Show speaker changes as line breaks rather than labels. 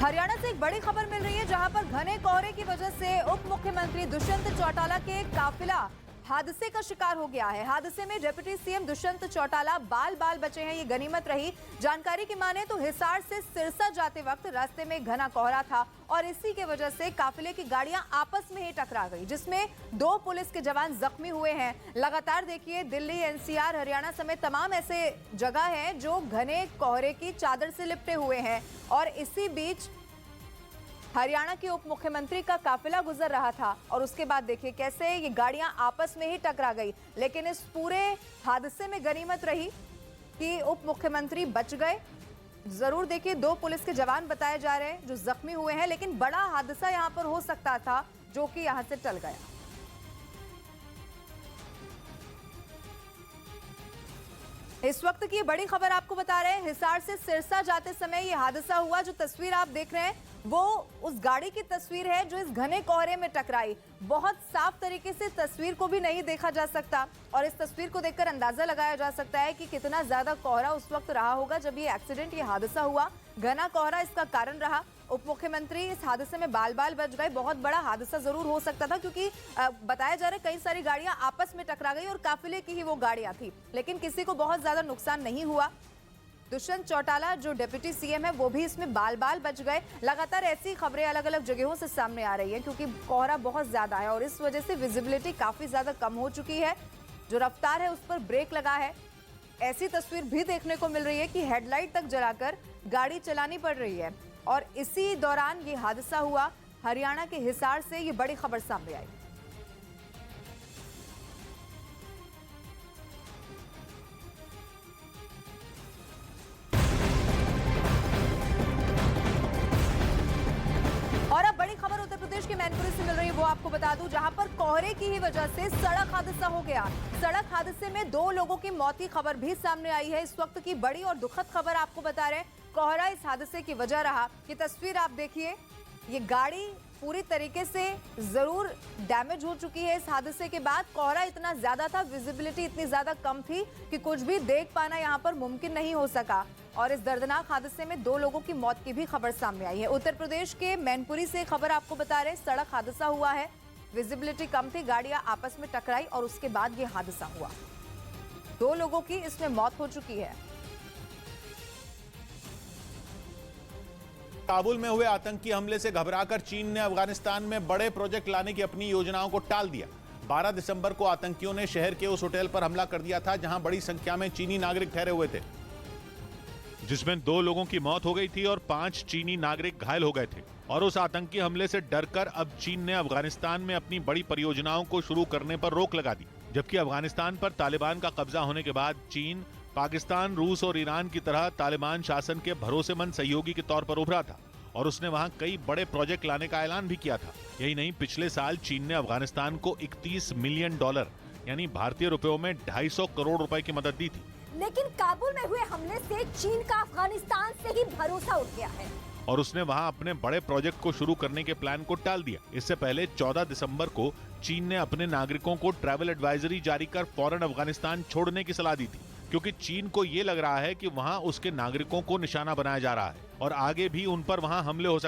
हरियाणा से एक बड़ी खबर मिल रही है जहां पर घने कोहरे की वजह से उप मुख्यमंत्री दुष्यंत चौटाला के काफिला हादसे का शिकार हो गया है। हादसे में डिप्टी सीएम दुष्यंत चौटाला बाल बाल बचे हैं, ये गनीमत रही। जानकारी की माने तो हिसार से सिरसा जाते वक्त रास्ते में घना कोहरा था और इसी के वजह से काफिले की गाड़ियां आपस में ही टकरा गई, जिसमें 2 पुलिस के जवान जख्मी हुए हैं। लगातार देखिए, दिल्ली, एनसीआर, हरियाणा समेत तमाम ऐसे जगह हैं जो घने कोहरे की चादर से लिपटे हुए हैं और इसी बीच हरियाणा के उप मुख्यमंत्री का काफिला गुजर रहा था और उसके बाद देखिए कैसे ये गाड़ियां आपस में ही टकरा गई। लेकिन इस पूरे हादसे में गनीमत रही कि उप मुख्यमंत्री बच गए। जरूर देखिए, 2 पुलिस के जवान बताए जा रहे हैं जो जख्मी हुए हैं, लेकिन बड़ा हादसा यहां पर हो सकता था जो कि यहां से टल गया। इस वक्त की बड़ी खबर आपको बता रहे हैं, हिसार से सिरसा जाते समय ये हादसा हुआ। जो तस्वीर आप देख रहे हैं वो उस गाड़ी की तस्वीर है जो इस घने कोहरे में टकराई। बहुत साफ तरीके से तस्वीर को भी नहीं देखा जा सकता और इस तस्वीर को देखकर अंदाजा लगाया जा सकता है कि कितना ज्यादा कोहरा उस वक्त रहा होगा जब ये एक्सीडेंट, ये हादसा हुआ। घना कोहरा इसका कारण रहा। उप मुख्यमंत्री इस हादसे में बाल बाल बच गए। बहुत बड़ा हादसा जरूर हो सकता था क्योंकि बताया जा रहा है कई सारी गाड़ियां आपस में टकरा गई और काफिले की ही वो गाड़ियां थी, लेकिन किसी को बहुत ज्यादा नुकसान नहीं हुआ। दुष्यंत चौटाला जो डिप्टी सीएम है वो भी इसमें बाल बाल बच गए। लगातार ऐसी खबरें अलग अलग जगहों से सामने आ रही है क्योंकि कोहरा बहुत ज्यादा है और इस वजह से विजिबिलिटी काफी ज्यादा कम हो चुकी है। जो रफ्तार है उस पर ब्रेक लगा है। ऐसी तस्वीर भी देखने को मिल रही है कि हेडलाइट तक जलाकर गाड़ी चलानी पड़ रही है और इसी दौरान ये हादसा हुआ। हरियाणा के हिसार से ये बड़ी खबर सामने आई। और अब बड़ी खबर उत्तर प्रदेश के मैनपुरी से मिल रही है, वो आपको बता दूं, जहां पर कोहरे की ही वजह से सड़क हादसा हो गया। सड़क हादसे में 2 लोगों की मौत की खबर भी सामने आई है। इस वक्त की बड़ी और दुखद खबर आपको बता रहे हैं, कोहरा इस हादसे की वजह रहा। ये तस्वीर आप देखिए, ये गाड़ी पूरी तरीके से जरूर डैमेज हो चुकी है। इस हादसे के बाद कोहरा इतना ज्यादा था, विजिबिलिटी इतनी ज्यादा कम थी कि कुछ भी देख पाना यहां पर मुमकिन नहीं हो सका और इस दर्दनाक हादसे में 2 लोगों की मौत की भी खबर सामने आई है। उत्तर प्रदेश के मैनपुरी से खबर आपको बता रहे, सड़क हादसा हुआ है। विजिबिलिटी कम थी, गाड़ियां आपस में टकराई और उसके बाद ये हादसा हुआ। 2 लोगों की इसमें मौत हो चुकी है।
काबुल में हुए आतंकी हमले से घबराकर चीन ने अफगानिस्तान में बड़े प्रोजेक्ट लाने की अपनी योजनाओं को टाल दिया। 12 दिसंबर को आतंकियों ने शहर के उस होटल पर हमला कर दिया था जहां बड़ी संख्या में चीनी नागरिक ठहरे हुए थे, जिसमें 2 लोगों की मौत हो गई थी और 5 चीनी नागरिक घायल हो गए थे। और उस आतंकी हमले से डरकर अब चीन ने अफगानिस्तान में अपनी बड़ी परियोजनाओं को शुरू करने पर रोक लगा दी। जबकि अफगानिस्तान पर तालिबान का कब्जा होने के बाद चीन पाकिस्तान, रूस और ईरान की तरह तालिबान शासन के भरोसेमंद सहयोगी के तौर पर उभरा था और उसने वहां कई बड़े प्रोजेक्ट लाने का ऐलान भी किया था। यही नहीं, पिछले साल चीन ने अफगानिस्तान को $31 मिलियन यानी भारतीय रुपयों में 250 करोड़ रुपए की मदद दी थी।
लेकिन काबुल में हुए हमले से चीन का अफगानिस्तान से ही भरोसा उठ गया है
और उसने वहां अपने बड़े प्रोजेक्ट को शुरू करने के प्लान को टाल दिया। इससे पहले 14 दिसंबर को चीन ने अपने नागरिकों को ट्रैवल एडवाइजरी जारी कर फौरन अफगानिस्तान छोड़ने की सलाह दी थी, क्योंकि चीन को यह लग रहा है कि वहां उसके नागरिकों को निशाना बनाया जा रहा है और आगे भी उन पर वहां हमले हो सकते हैं।